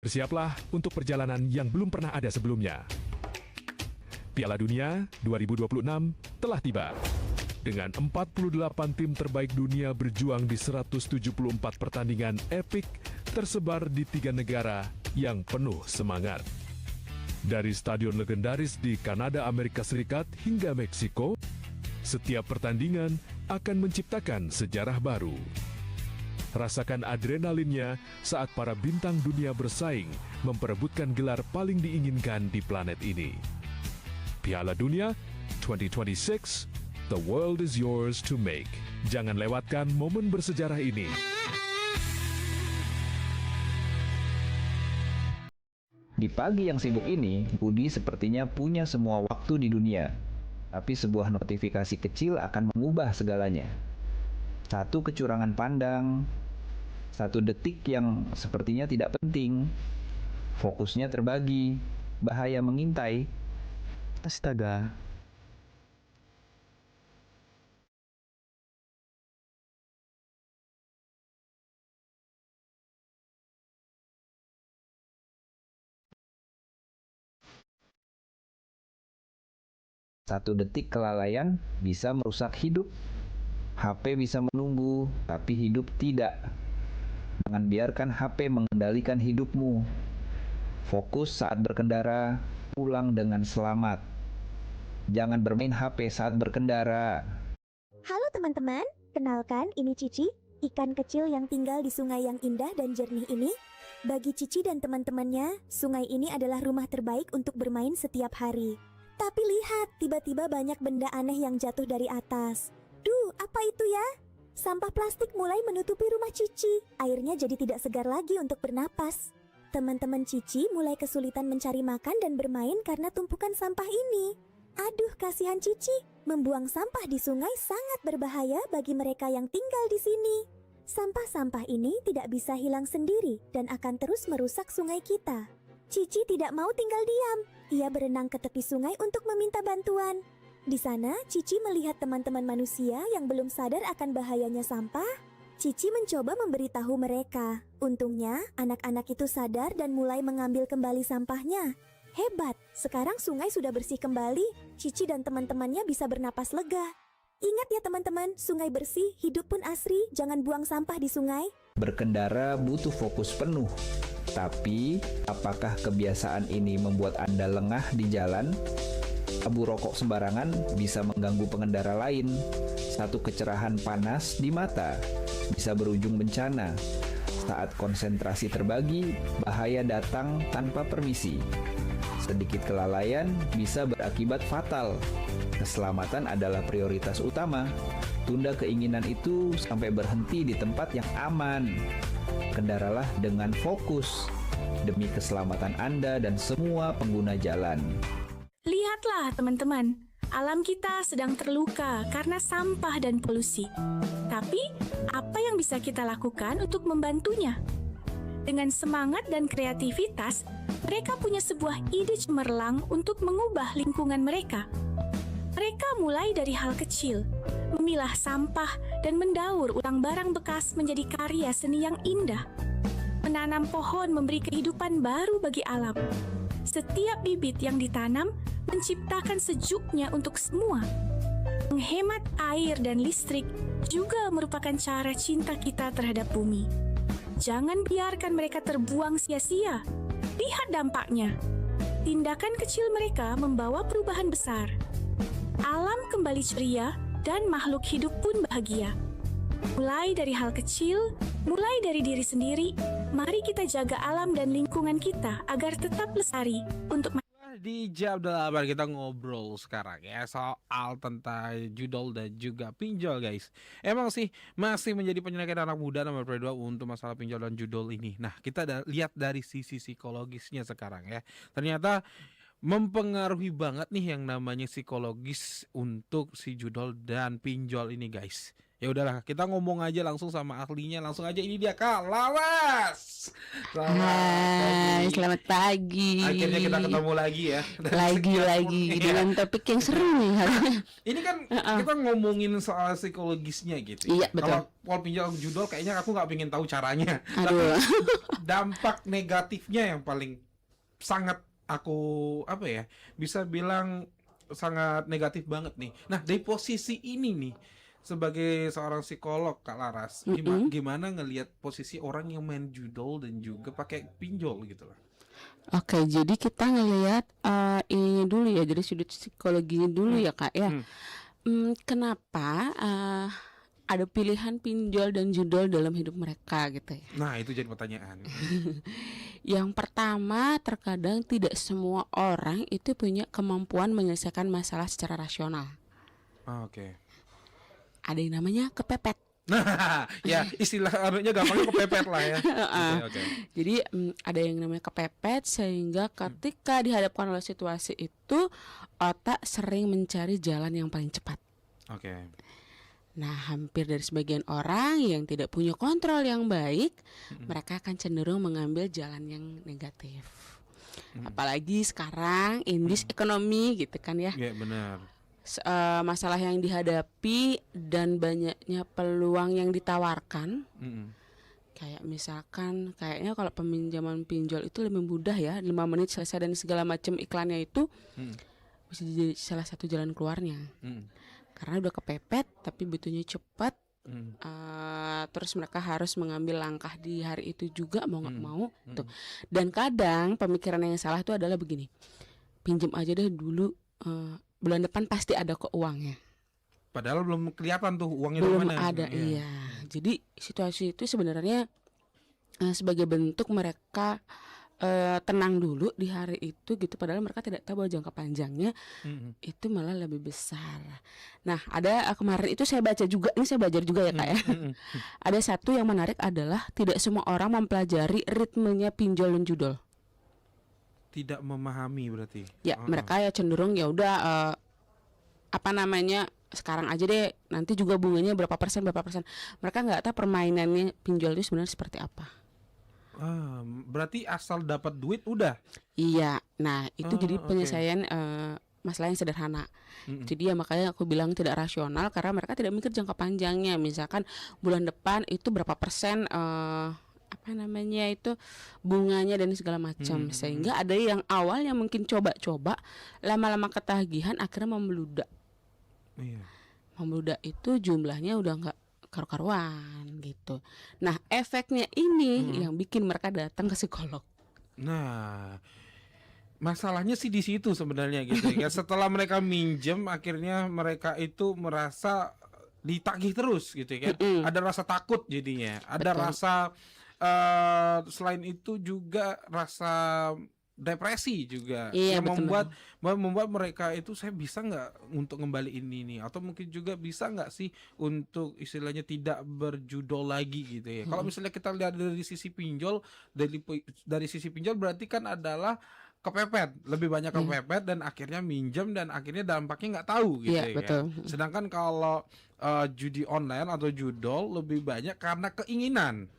Bersiaplah untuk perjalanan yang belum pernah ada sebelumnya. Piala Dunia 2026 telah tiba. Dengan 48 tim terbaik dunia berjuang di 174 pertandingan epik tersebar di 3 negara yang penuh semangat. Dari stadion legendaris di Kanada, Amerika Serikat hingga Meksiko, setiap pertandingan akan menciptakan sejarah baru. Rasakan adrenalinnya saat para bintang dunia bersaing memperebutkan gelar paling diinginkan di planet ini. Piala Dunia 2026, the world is yours to make. Jangan lewatkan momen bersejarah ini. Di pagi yang sibuk ini, Budi sepertinya punya semua waktu di dunia. Tapi sebuah notifikasi kecil akan mengubah segalanya. Satu kecurangan pandang, satu detik yang sepertinya tidak penting. Fokusnya terbagi, bahaya mengintai. Astaga. Satu detik kelalaian bisa merusak hidup. HP bisa menunggu, tapi hidup tidak. Jangan biarkan HP mengendalikan hidupmu. Fokus saat berkendara, pulang dengan selamat. Jangan bermain HP saat berkendara. Halo teman-teman, kenalkan ini Cici, ikan kecil yang tinggal di sungai yang indah dan jernih ini. Bagi Cici dan teman-temannya, sungai ini adalah rumah terbaik untuk bermain setiap hari. Tapi lihat, tiba-tiba banyak benda aneh yang jatuh dari atas. Duh, apa itu ya? Sampah plastik mulai menutupi rumah Cici. Airnya jadi tidak segar lagi untuk bernapas. Teman-teman Cici mulai kesulitan mencari makan dan bermain karena tumpukan sampah ini. Aduh, kasihan Cici. Membuang sampah di sungai sangat berbahaya bagi mereka yang tinggal di sini. Sampah-sampah ini tidak bisa hilang sendiri dan akan terus merusak sungai kita. Cici tidak mau tinggal diam. Ia berenang ke tepi sungai untuk meminta bantuan. Di sana, Cici melihat teman-teman manusia yang belum sadar akan bahayanya sampah. Cici mencoba memberitahu mereka. Untungnya, anak-anak itu sadar dan mulai mengambil kembali sampahnya. Hebat, sekarang sungai sudah bersih kembali. Cici dan teman-temannya bisa bernapas lega. Ingat ya teman-teman, sungai bersih, hidup pun asri, jangan buang sampah di sungai. Berkendara butuh fokus penuh. Tapi, apakah kebiasaan ini membuat Anda lengah di jalan? Abu rokok sembarangan bisa mengganggu pengendara lain. Satu kecerahan panas di mata bisa berujung bencana. Saat konsentrasi terbagi, bahaya datang tanpa permisi. Sedikit kelalaian bisa berakibat fatal. Keselamatan adalah prioritas utama. Tunda keinginan itu sampai berhenti di tempat yang aman. Kendaralah dengan fokus demi keselamatan Anda dan semua pengguna jalan. Lihatlah teman-teman, alam kita sedang terluka karena sampah dan polusi. Tapi, apa yang bisa kita lakukan untuk membantunya? Dengan semangat dan kreativitas, mereka punya sebuah ide cemerlang untuk mengubah lingkungan mereka. Mereka mulai dari hal kecil, memilah sampah dan mendaur ulang barang bekas menjadi karya seni yang indah. Menanam pohon memberi kehidupan baru bagi alam. Setiap bibit yang ditanam menciptakan sejuknya untuk semua. Menghemat air dan listrik juga merupakan cara cinta kita terhadap bumi. Jangan biarkan mereka terbuang sia-sia. Lihat dampaknya. Tindakan kecil mereka membawa perubahan besar. Alam kembali ceria dan makhluk hidup pun bahagia. Mulai dari hal kecil, mulai dari diri sendiri, mari kita jaga alam dan lingkungan kita agar tetap lestari untuk di jam 8 kita ngobrol sekarang ya soal tentang judol dan juga pinjol guys. Emang sih masih menjadi penyakit anak muda nomor 2 untuk masalah pinjol dan judol ini. Nah kita lihat dari sisi psikologisnya sekarang ya. Ternyata mempengaruhi banget nih yang namanya psikologis untuk si judol dan pinjol ini guys. Ya udahlah, kita ngomong aja langsung sama ahlinya. Langsung aja, ini dia Kak Laras. Selamat Hai, pagi. selamat pagi. Akhirnya kita ketemu lagi ya. Lagi Iya. dengan topik yang seru nih. Ini kan kita ngomongin soal psikologisnya gitu. Iya, betul. Kalau Paul pinjol judul, kayaknya aku nggak pengen tahu caranya. Aduh. Dampak negatifnya yang paling sangat aku bisa bilang sangat negatif banget nih. Nah, dari posisi ini nih, sebagai seorang psikolog Kak Laras, gimana ngelihat posisi orang yang main judol dan juga pakai pinjol gitu lah. Oke, jadi kita ngelihat ini dulu ya, dari sudut psikologi dulu ya Kak ya. Kenapa ada pilihan pinjol dan judol dalam hidup mereka gitu ya? Nah, itu jadi pertanyaan. Yang pertama, terkadang tidak semua orang itu punya kemampuan menyelesaikan masalah secara rasional. Oke. Ada yang namanya kepepet. Nah, ya istilah anunya gampangnya kepepet lah ya. Oke. Jadi ada yang namanya kepepet, sehingga ketika dihadapkan oleh situasi itu otak sering mencari jalan yang paling cepat. Oke. Nah, hampir dari sebagian orang yang tidak punya kontrol yang baik, mereka akan cenderung mengambil jalan yang negatif. Apalagi sekarang in this economy gitu kan ya. Ya benar. Masalah yang dihadapi dan banyaknya peluang yang ditawarkan. Kayak misalkan kayaknya kalau peminjaman pinjol itu lebih mudah ya, 5 menit selesai dan segala macam iklannya itu bisa jadi salah satu jalan keluarnya. Karena udah kepepet tapi butuhnya cepat. Terus mereka harus mengambil langkah di hari itu juga mau nggak mau tuh. Dan kadang pemikiran yang salah itu adalah begini, pinjam aja deh dulu, bulan depan pasti ada kok uangnya. Padahal belum kelihatan tuh uangnya Belum dari mana. ada, iya. Jadi situasi itu sebenarnya sebagai bentuk mereka tenang dulu di hari itu gitu. Padahal mereka tidak tahu bahwa jangka panjangnya itu malah lebih besar. Nah, ada kemarin itu saya baca juga, ini saya belajar juga ya Kak ya. Ada satu yang menarik adalah tidak semua orang mempelajari ritmenya pinjol dan judol. Tidak memahami berarti. Ya, mereka ya cenderung ya udah sekarang aja deh, nanti juga bunganya berapa persen. Mereka nggak tahu permainannya pinjol itu sebenarnya seperti apa. Berarti asal dapat duit udah. Iya, nah itu jadi oke. penyelesaian masalah yang sederhana. Jadi ya makanya aku bilang tidak rasional karena mereka tidak mikir jangka panjangnya. Misalkan bulan depan itu berapa persen itu bunganya dan segala macam. Sehingga ada yang awalnya mungkin coba-coba, lama-lama ketagihan akhirnya membludak. Iya. Membludak itu jumlahnya udah nggak karu-karuan gitu. Nah, efeknya ini yang bikin mereka datang ke psikolog. Nah, masalahnya sih di situ sebenarnya gitu ya. Setelah mereka minjem, akhirnya mereka itu merasa ditagih terus gitu ya. Ada rasa takut jadinya. Ada Betul. rasa selain itu juga rasa depresi juga, Iya, yang betul. membuat mereka itu, saya bisa nggak untuk ngembaliin ini, atau mungkin juga bisa nggak sih untuk istilahnya tidak berjudol lagi gitu ya. Kalau misalnya kita lihat dari sisi pinjol, dari sisi pinjol berarti kan adalah kepepet, lebih banyak kepepet dan akhirnya minjem dan akhirnya dampaknya nggak tahu gitu Iya, ya. betul. Sedangkan kalau judi online atau judol lebih banyak karena keinginan.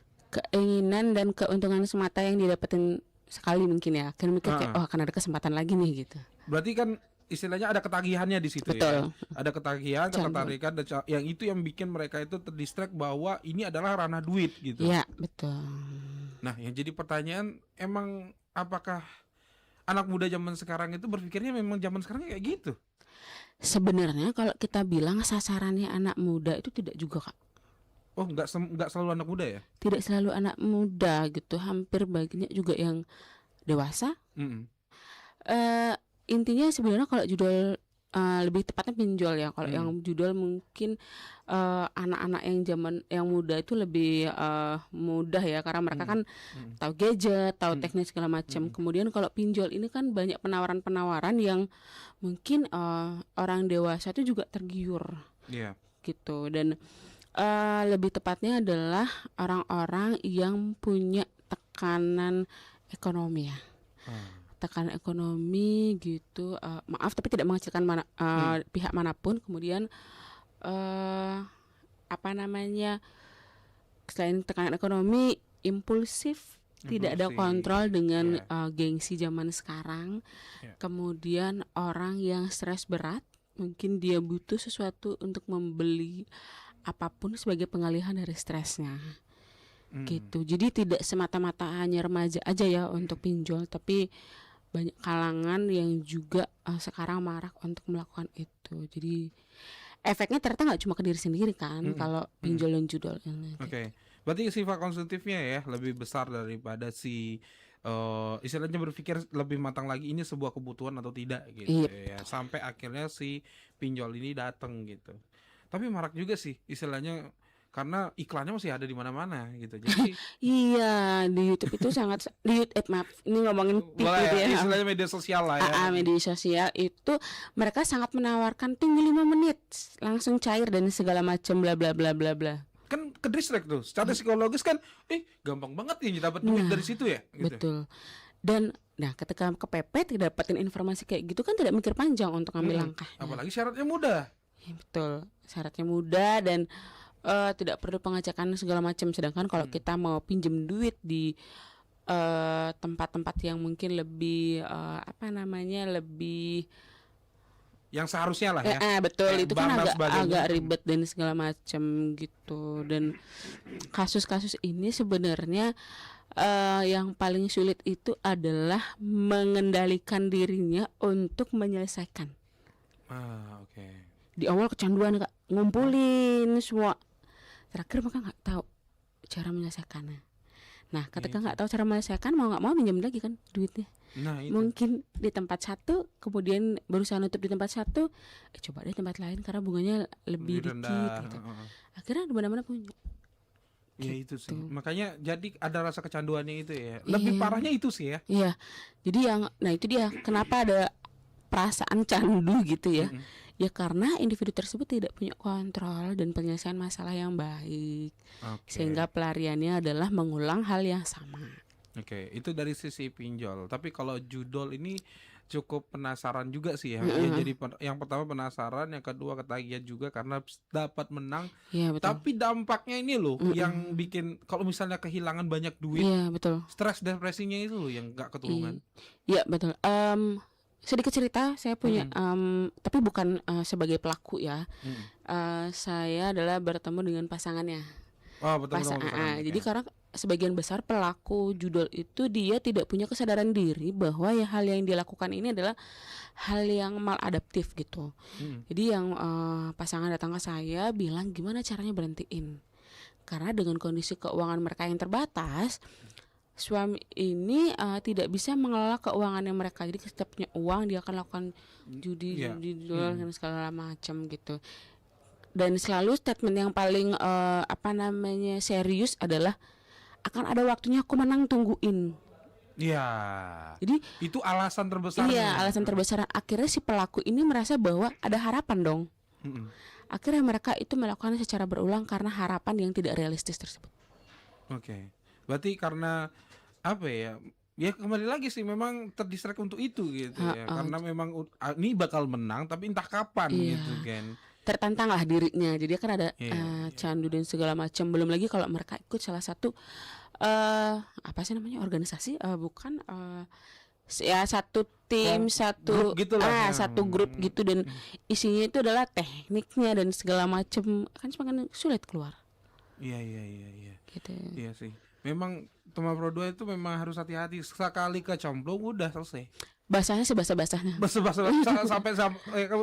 Dan keuntungan semata yang didapetin sekali mungkin ya. Akhirnya mikir kayak akan ada kesempatan lagi nih gitu. Berarti kan istilahnya ada ketagihannya di situ. Betul. Ya. Ada ketagihan, Candu. ketertarikan, dan yang itu yang bikin mereka itu terdistract bahwa ini adalah ranah duit gitu. Iya, betul. Nah, yang jadi pertanyaan, emang apakah anak muda zaman sekarang itu berpikirnya memang zaman sekarang kayak gitu? Sebenarnya kalau kita bilang sasarannya anak muda itu tidak juga Kak. Oh, nggak selalu anak muda ya? Tidak selalu anak muda gitu, hampir banyak juga yang dewasa. Intinya sebenarnya kalau judol lebih tepatnya pinjol ya. Kalau yang judol mungkin anak-anak yang muda itu lebih mudah ya, karena mereka kan tahu gadget, tahu teknik segala macam. Kemudian kalau pinjol ini kan banyak penawaran-penawaran yang mungkin orang dewasa itu juga tergiur. Iya. Gitu. Dan lebih tepatnya adalah orang-orang yang punya tekanan ekonomi ya. Tekanan ekonomi gitu, maaf tapi tidak mengecilkan pihak manapun. Kemudian selain tekanan ekonomi, impulsif, tidak ada Impulsif, kontrol dengan ya. gengsi zaman sekarang. Ya. Kemudian orang yang stres berat, mungkin dia butuh sesuatu untuk membeli apapun sebagai pengalihan dari stresnya. Gitu. Jadi tidak semata-mata hanya remaja aja ya untuk pinjol, tapi banyak kalangan yang juga sekarang marak untuk melakukan itu. Jadi efeknya ternyata nggak cuma ke diri sendiri kan, kalau pinjol dan judol ini. Oke. Berarti sifat konsumtifnya ya lebih besar daripada si istilahnya berpikir lebih matang lagi ini sebuah kebutuhan atau tidak gitu ya. Sampai akhirnya si pinjol ini datang gitu. Tapi marak juga sih istilahnya karena iklannya masih ada di mana-mana gitu. Jadi Iya, di YouTube itu sangat maaf, ini ngomongin TV boleh ya, ya. istilahnya media sosial lah ya. Media sosial itu mereka sangat menawarkan tunggu 5 menit langsung cair dan segala macam bla bla bla bla bla. Kan ke distract tuh. Secara psikologis kan gampang banget nih dapat duit dari situ ya gitu. Betul. Dan ketika kepepet dapetin informasi kayak gitu kan tidak mikir panjang untuk ambil langkah. Apalagi syaratnya mudah. Ya, betul. Syaratnya mudah dan tidak perlu pengajakan segala macam. Sedangkan kalau kita mau pinjem duit di tempat-tempat yang mungkin lebih lebih Yang seharusnya lah ya. betul, itu kan bank dan sebagainya. agak ribet dan segala macam gitu. Dan kasus-kasus ini sebenarnya yang paling sulit itu adalah mengendalikan dirinya untuk menyelesaikan. Oke. Di awal kecanduan Kak, ngumpulin semua. Terakhir mereka nggak tahu cara menyelesaikannya. Nah, ketika nggak tahu cara menyelesaikan, mau nggak mau minjem lagi kan duitnya. Nah, itu. Mungkin di tempat satu, kemudian berusaha nutup di tempat satu, coba deh tempat lain karena bunganya lebih dikit gitu. Akhirnya di mana-mana punya. Ya itu sih. Gitu. Makanya jadi ada rasa kecanduannya itu ya. Lebih parahnya itu sih ya. Iya. Jadi itu dia kenapa ada perasaan candu gitu ya. Ya karena individu tersebut tidak punya kontrol dan penyelesaian masalah yang baik. Sehingga pelariannya adalah mengulang hal yang sama. Oke, itu dari sisi pinjol. Tapi kalau judol ini cukup penasaran juga sih ya. Ya, jadi yang pertama penasaran, yang kedua ketagihan juga karena dapat menang. Iya, betul. Tapi dampaknya ini loh yang bikin kalau misalnya kehilangan banyak duit, Iya, betul. stres depresinya itu loh yang gak ketulungan. Iya, betul. Sedikit cerita, saya punya tapi bukan sebagai pelaku ya. Saya adalah bertemu dengan pasangannya. Jadi karena sebagian besar pelaku judol itu dia tidak punya kesadaran diri bahwa ya hal yang dia lakukan ini adalah hal yang maladaptif gitu. Jadi yang pasangan datang ke saya bilang gimana caranya berhentiin. Karena dengan kondisi keuangan mereka yang terbatas, suami ini tidak bisa mengelola keuangannya mereka. Jadi setiap punya uang dia akan lakukan judi dan segala macam gitu. Dan selalu statement yang paling serius adalah akan ada waktunya aku menang, tungguin. Iya. Jadi itu alasan terbesar. Iya, alasan terbesar. Akhirnya si pelaku ini merasa bahwa ada harapan dong. Akhirnya mereka itu melakukan secara berulang karena harapan yang tidak realistis tersebut. Oke. Berarti karena apa ya? Ya kembali lagi sih memang terdistract untuk itu gitu ya. Karena memang ini bakal menang tapi entah kapan gitu kan. Tertantanglah dirinya. Jadi kan ada candu dan segala macam. Belum lagi kalau mereka ikut salah satu organisasi satu tim, satu grup gitulah. Satu grup gitu dan isinya itu adalah tekniknya dan segala macam kan semakin sulit keluar. Iya. Gitu. Iya sih. Memang teman Pro 2 itu memang harus hati-hati. Sekali kecemplung udah selesai. Basahnya sebasah-basahnya.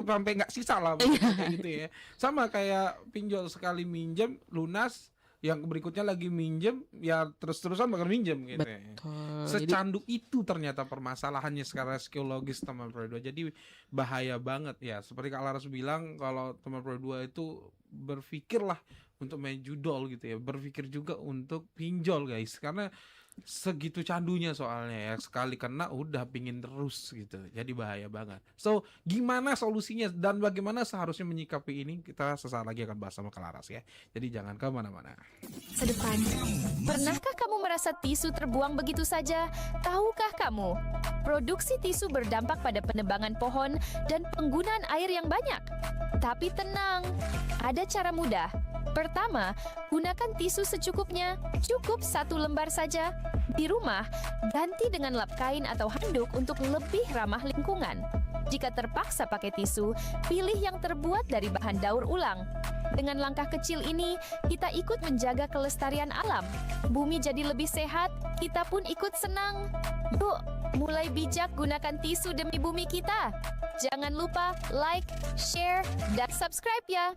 sampai nggak sisa lah kayak gitu ya. Sama kayak pinjol, sekali minjem lunas, yang berikutnya lagi minjem ya terus-terusan bakal minjem gitu. Betul. Secandu itu ternyata permasalahannya secara psikologis teman Pro 2. Jadi bahaya banget ya. Seperti Kak Laras bilang, kalau teman Pro 2 itu berpikirlah untuk main judol gitu ya. Berpikir juga untuk pinjol guys. Karena segitu candunya soalnya ya, sekali kena udah pingin terus gitu, jadi bahaya banget. So gimana solusinya dan bagaimana seharusnya menyikapi ini, kita sesaat lagi akan bahas sama Kelaras ya, jadi jangan kemana-mana. Sedepan, pernahkah kamu merasa tisu terbuang begitu saja? Tahukah kamu, produksi tisu berdampak pada penebangan pohon dan penggunaan air yang banyak? Tapi tenang, ada cara mudah. Pertama, gunakan tisu secukupnya, cukup 1 lembar saja. Di rumah, ganti dengan lap kain atau handuk untuk lebih ramah lingkungan. Jika terpaksa pakai tisu, pilih yang terbuat dari bahan daur ulang. Dengan langkah kecil ini, kita ikut menjaga kelestarian alam. Bumi jadi lebih sehat, kita pun ikut senang. Yuk, mulai bijak gunakan tisu demi bumi kita. Jangan lupa like, share, dan subscribe ya.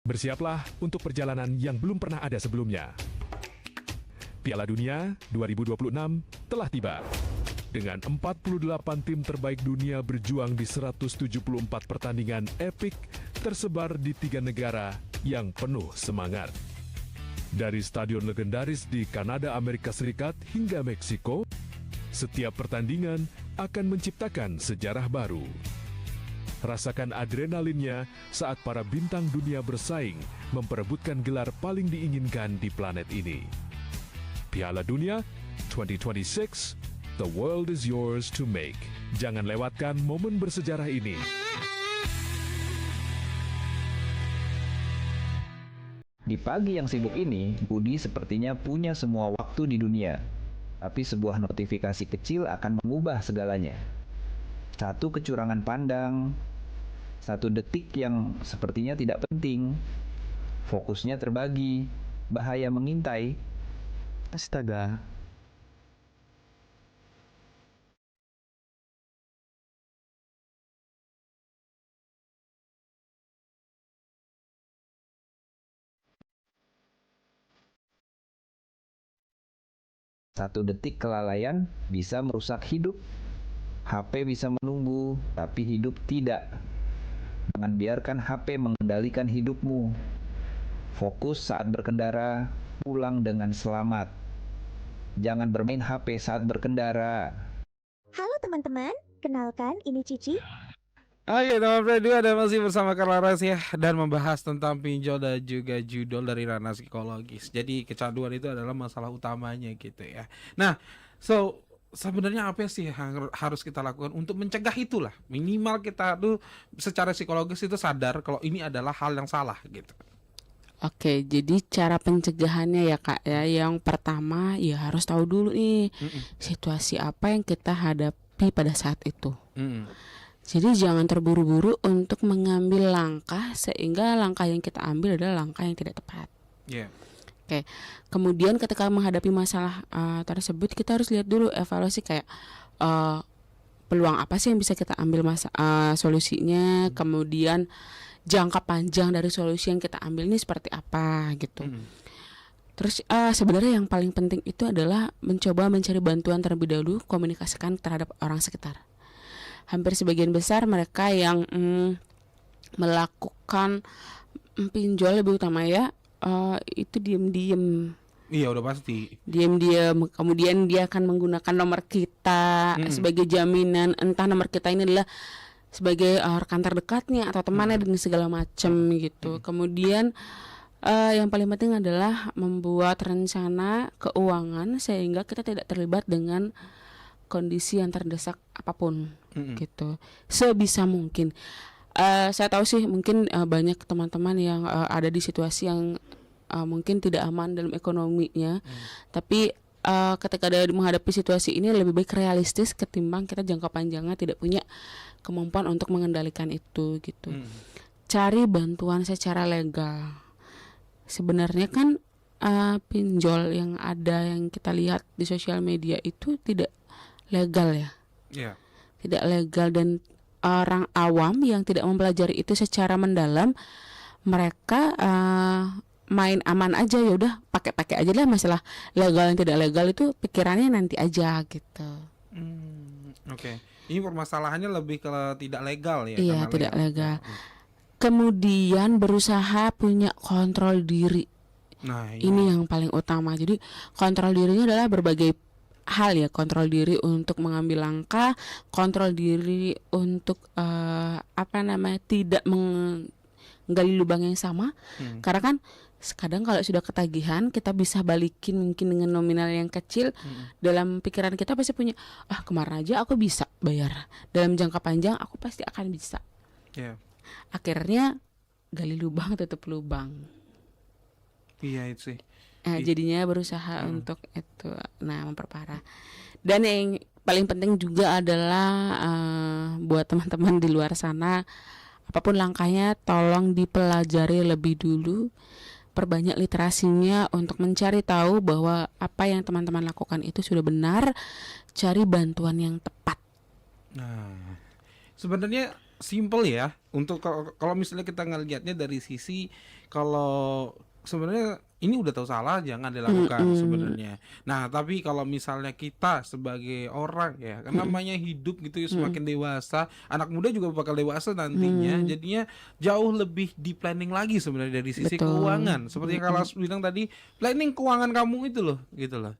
Bersiaplah untuk perjalanan yang belum pernah ada sebelumnya. Piala Dunia 2026 telah tiba. Dengan 48 tim terbaik dunia berjuang di 174 pertandingan epik tersebar di 3 negara yang penuh semangat. Dari stadion legendaris di Kanada, Amerika Serikat hingga Meksiko, setiap pertandingan akan menciptakan sejarah baru. Rasakan adrenalinnya saat para bintang dunia bersaing memperebutkan gelar paling diinginkan di planet ini. Piala Dunia 2026, the world is yours to make. Jangan lewatkan momen bersejarah ini. Di pagi yang sibuk ini, Budi sepertinya punya semua waktu di dunia. Tapi sebuah notifikasi kecil akan mengubah segalanya. Satu kecurangan pandang, 1 detik yang sepertinya tidak penting, fokusnya terbagi, bahaya mengintai. Astaga. Satu detik kelalaian bisa merusak hidup. HP bisa menunggu, tapi hidup tidak. Jangan biarkan HP mengendalikan hidupmu. Fokus saat berkendara, pulang dengan selamat. Jangan bermain HP saat berkendara. Halo teman-teman, kenalkan ini Cici. Oke, teman Fred 2 ada masih bersama Kalaras ya, dan membahas tentang pinjol dan juga judol dari ranah psikologis. Jadi kecanduan itu adalah masalah utamanya gitu ya. Nah, sebenarnya apa sih yang harus kita lakukan untuk mencegah itulah? Minimal kita tuh secara psikologis itu sadar kalau ini adalah hal yang salah gitu. Oke, jadi cara pencegahannya ya Kak ya, yang pertama ya harus tahu dulu nih situasi apa yang kita hadapi pada saat itu. Jadi jangan terburu-buru untuk mengambil langkah sehingga langkah yang kita ambil adalah langkah yang tidak tepat. Oke, kemudian ketika menghadapi masalah tersebut kita harus lihat dulu evaluasi kayak peluang apa sih yang bisa kita ambil solusinya, kemudian jangka panjang dari solusi yang kita ambil ini seperti apa gitu. Terus sebenarnya yang paling penting itu adalah mencoba mencari bantuan terlebih dahulu, komunikasikan terhadap orang sekitar. Hampir sebagian besar mereka yang melakukan pinjol lebih utama ya itu diam-diam. Iya udah pasti. Diam-diam, kemudian dia akan menggunakan nomor kita sebagai jaminan, entah nomor kita ini adalah sebagai rekan terdekatnya atau temannya dan segala macam gitu. Kemudian yang paling penting adalah membuat rencana keuangan sehingga kita tidak terlibat dengan kondisi yang terdesak apapun gitu. Sebisa mungkin. Saya tahu sih mungkin banyak teman-teman yang ada di situasi yang mungkin tidak aman dalam ekonominya, tapi ketika ada menghadapi situasi ini lebih baik realistis ketimbang kita jangka panjangnya tidak punya kemampuan untuk mengendalikan itu gitu. Cari bantuan secara legal. Sebenarnya kan pinjol yang ada yang kita lihat di sosial media itu tidak legal ya. Tidak legal, dan orang awam yang tidak mempelajari itu secara mendalam, mereka main aman aja, ya udah pakai aja lah, masalah legal dan tidak legal itu pikirannya nanti aja gitu. Oke. Ini permasalahannya lebih ke tidak legal ya. Iya, tidak legal. Kemudian berusaha punya kontrol diri. Nah, ini yang paling utama. Jadi kontrol dirinya adalah berbagai hal ya, kontrol diri untuk mengambil langkah, kontrol diri untuk tidak menggali lubang yang sama. Karena kan Kadang kalau sudah ketagihan kita bisa balikin mungkin dengan nominal yang kecil. Dalam pikiran kita pasti punya, kemarin aja aku bisa bayar, dalam jangka panjang aku pasti akan bisa. Ya. Akhirnya gali lubang tutup lubang. Iya itu sih. Jadinya berusaha untuk itu, memperparah. Dan yang paling penting juga adalah buat teman-teman di luar sana, apapun langkahnya tolong dipelajari lebih dulu. Perbanyak literasinya untuk mencari tahu bahwa apa yang teman-teman lakukan itu sudah benar, cari bantuan yang tepat. Nah, sebenarnya simple ya. Untuk kalau misalnya kita ngelihatnya dari sisi, kalau sebenarnya ini udah tahu salah jangan dilakukan sebenarnya. Nah, tapi kalau misalnya kita sebagai orang ya, kan namanya hidup gitu ya, semakin dewasa, anak muda juga bakal dewasa nantinya. Jadinya jauh lebih di planning lagi sebenarnya dari sisi keuangan. Seperti yang Kak Laras bilang tadi, planning keuangan kamu itu loh, gitu loh.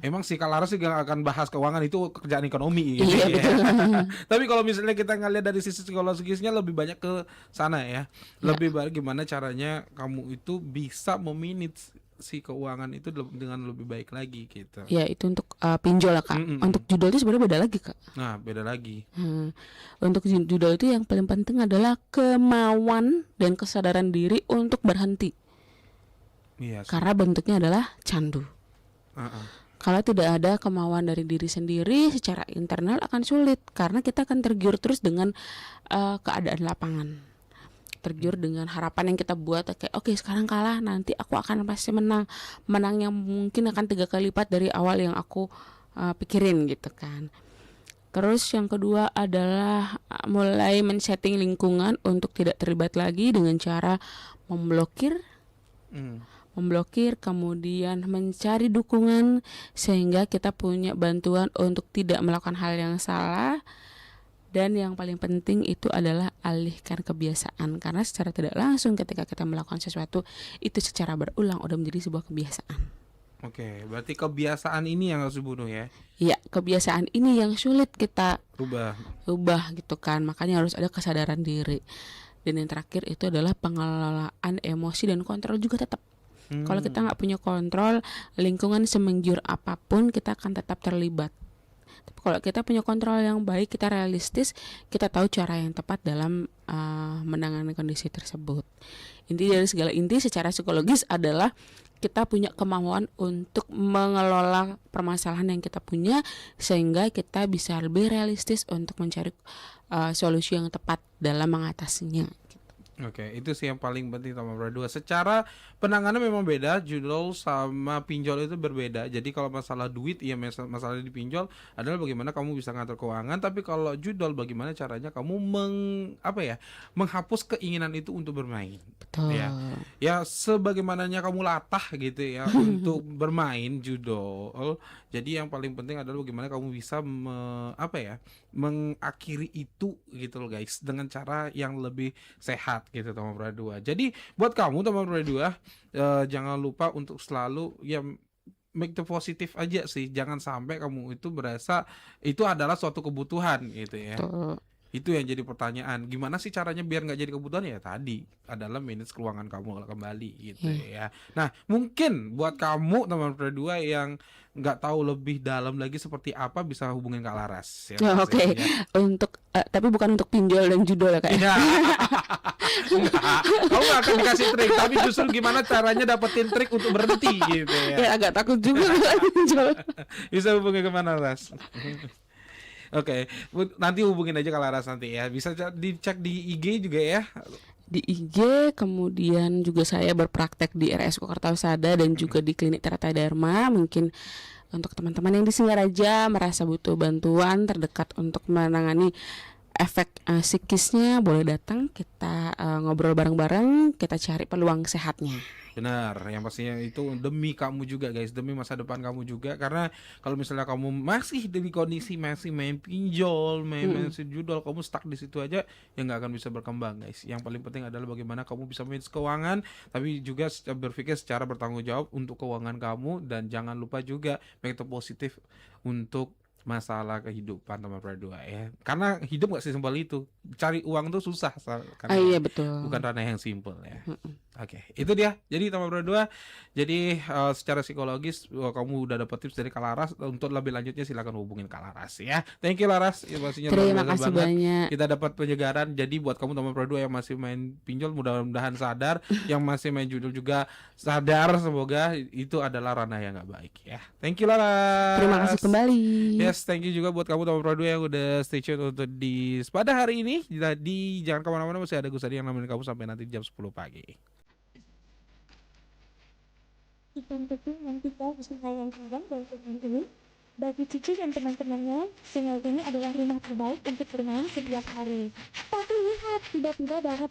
Emang sih Kak Laras juga akan bahas keuangan, itu kerjaan ekonomi gitu ya. Tapi kalau misalnya kita ngeliat dari sisi psikologisnya lebih banyak ke sana ya. Lebih banyak gimana caranya kamu itu bisa memanage si keuangan itu dengan lebih baik lagi gitu. Ya itu untuk pinjol lah Kak. Untuk judul itu sebenarnya beda lagi Kak. Nah beda lagi. Untuk judul itu yang paling penting adalah kemauan dan kesadaran diri untuk berhenti. Iya. Karena bentuknya adalah candu. Kalau tidak ada kemauan dari diri sendiri secara internal akan sulit, karena kita akan tergiur terus dengan keadaan lapangan, tergiur dengan harapan yang kita buat, kayak oke, sekarang kalah, nanti aku akan pasti menang yang mungkin akan 3 kali lipat dari awal yang aku pikirin gitu kan. Terus yang kedua adalah mulai men-setting lingkungan untuk tidak terlibat lagi dengan cara memblokir, kemudian mencari dukungan sehingga kita punya bantuan untuk tidak melakukan hal yang salah. Dan yang paling penting itu adalah alihkan kebiasaan, karena secara tidak langsung ketika kita melakukan sesuatu itu secara berulang udah menjadi sebuah kebiasaan. Oke, berarti kebiasaan ini yang harus dibunuh ya? Iya, kebiasaan ini yang sulit kita ubah gitu kan, makanya harus ada kesadaran diri. Dan yang terakhir itu adalah pengelolaan emosi dan kontrol juga tetap. Kalau kita nggak punya kontrol, lingkungan semenjur apapun kita akan tetap terlibat. Tapi kalau kita punya kontrol yang baik, kita realistis, kita tahu cara yang tepat dalam menangani kondisi tersebut. Inti dari segala inti secara psikologis adalah kita punya kemauan untuk mengelola permasalahan yang kita punya, sehingga kita bisa lebih realistis untuk mencari solusi yang tepat dalam mengatasinya. Oke, itu sih yang paling penting sama berdua. Secara penanganan memang beda, judul sama pinjol itu berbeda. Jadi kalau masalah duit, ya masalah di pinjol adalah bagaimana kamu bisa ngatur keuangan. Tapi kalau judul, bagaimana caranya kamu menghapus keinginan itu untuk bermain. Betul. Ya sebagaimananya kamu latah gitu ya untuk bermain judul. Jadi yang paling penting adalah bagaimana kamu bisa mengakhiri itu gitu loh guys, dengan cara yang lebih sehat gitu teman berdua. Jadi buat kamu teman berdua, jangan lupa untuk selalu make the positive aja sih. Jangan sampai kamu itu berasa itu adalah suatu kebutuhan gitu ya. Itu yang jadi pertanyaan, gimana sih caranya biar nggak jadi kebutuhan? Ya tadi adalah manage keuangan kamu kembali gitu ya. Nah mungkin buat kamu teman berdua yang nggak tahu lebih dalam lagi seperti apa, bisa hubungin Kak Laras ya. Oke. Untuk tapi bukan untuk pinjol dan judul ya Kak. Ya. Kamu gak akan dikasih trik, tapi justru gimana caranya dapetin trik untuk berhenti gitu ya. Agak takut juga pinjol. Bisa hubungi kemana Ras? Oke, nanti hubungin aja Kak Laras nanti ya. Bisa dicek di IG juga ya. Di IG, kemudian juga saya berpraktek di RSU Kartasada dan juga di Klinik Tirta Dharma. Mungkin untuk teman-teman yang di Singaraja merasa butuh bantuan terdekat untuk menangani efek psikisnya, boleh datang, kita ngobrol bareng-bareng, kita cari peluang sehatnya. Benar, yang pastinya itu demi kamu juga guys, demi masa depan kamu juga. Karena kalau misalnya kamu masih di kondisi masih main pinjol, main judul, kamu stuck di situ aja, ya nggak akan bisa berkembang guys. Yang paling penting adalah bagaimana kamu bisa manage keuangan, tapi juga berpikir secara bertanggung jawab untuk keuangan kamu. Dan jangan lupa juga make it positif untuk masalah kehidupan teman berdua ya. Karena hidup nggak sesimpel itu, cari uang tuh susah karena Iya betul. bukan ranah yang simpel ya. Oke, itu dia. Jadi teman berdua, jadi secara psikologis kamu udah dapet tips dari Kak Laras. Untuk lebih lanjutnya silakan hubungin Kak Laras ya. Thank you Laras, informasinya luar Terima biasa kasih banget. banyak. Kita dapat penyegaran. Jadi buat kamu teman berdua yang masih main pinjol, mudah-mudahan sadar. Yang masih main judul juga sadar. Semoga itu adalah ranah yang nggak baik ya. Thank you Laras. Terima kasih kembali. Yes, thank you juga buat kamu teman berdua yang udah stay tune untuk pada hari ini. Jadi jangan kemana-mana, masih ada Gus Adi yang nemenin kamu sampai nanti jam 10 pagi. Ikan kecil yang tinggal di sungai yang indah dan tenang ini, bagi Cici dan teman-temannya, sungai ini adalah rumah terbaik untuk bermain setiap hari. Tapi lihat, tiba-tiba darat